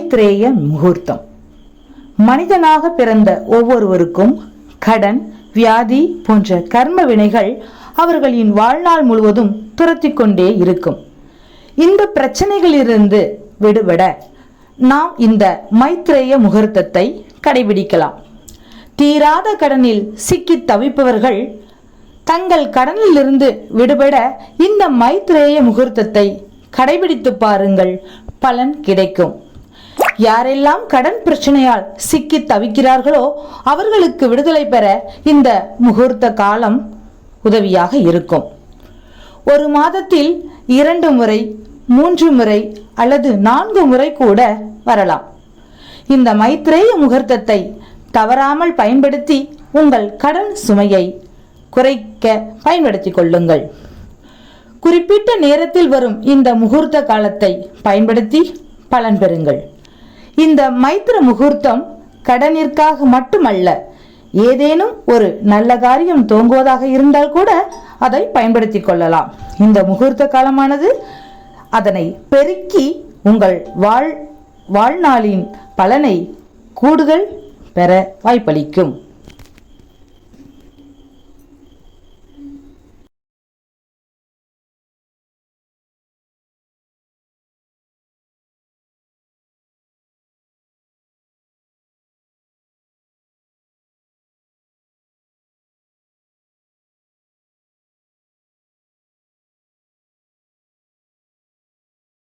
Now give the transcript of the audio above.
மைத்ரேய முகூர்த்தம். மனிதனாக பிறந்த ஒவ்வொருவருக்கும் கடன், வியாதி போன்ற கர்ம வினைகள் அவர்களின் வாழ்நாள் முழுவதும் துரத்தி கொண்டே இருக்கும். இந்த பிரச்சனைகளிலிருந்து விடுபட நாம் இந்த மைத்ரேய முகூர்த்தத்தை கடைபிடிக்கலாம். தீராத கடனில் சிக்கி தவிப்பவர்கள் தங்கள் கடனிலிருந்து விடுபட இந்த மைத்ரேய முகூர்த்தத்தை கடைபிடித்து பாருங்கள், பலன் கிடைக்கும். யாரெல்லாம் கடன் பிரச்சனையால் சிக்கி தவிக்கிறார்களோ அவர்களுக்கு விடுதலை பெற இந்த முகூர்த்த காலம் உதவியாக இருக்கும். ஒரு மாதத்தில் 2 முறை, 3 முறை அல்லது 4 முறை கூட வரலாம். இந்த மைத்ரேய முகூர்த்தத்தை தவறாமல் பயன்படுத்தி உங்கள் கடன் சுமையை குறைக்க பயன்படுத்திக் கொள்ளுங்கள். குறிப்பிட்ட நேரத்தில் வரும் இந்த முகூர்த்த காலத்தை பயன்படுத்தி பலன் பெறுங்கள். இந்த மைத்ர முகூர்த்தம் கடனிற்காக மட்டுமல்ல, ஏதேனும் ஒரு நல்ல காரியம் துவங்குவதாக இருந்தால் கூட அதை பயன்படுத்திக் கொள்ளலாம். இந்த முகூர்த்த காலமானது அதனை பெருக்கி உங்கள் வாழ்நாளின் பலனை கூடுதல் பெற வாய்ப்பளிக்கும்.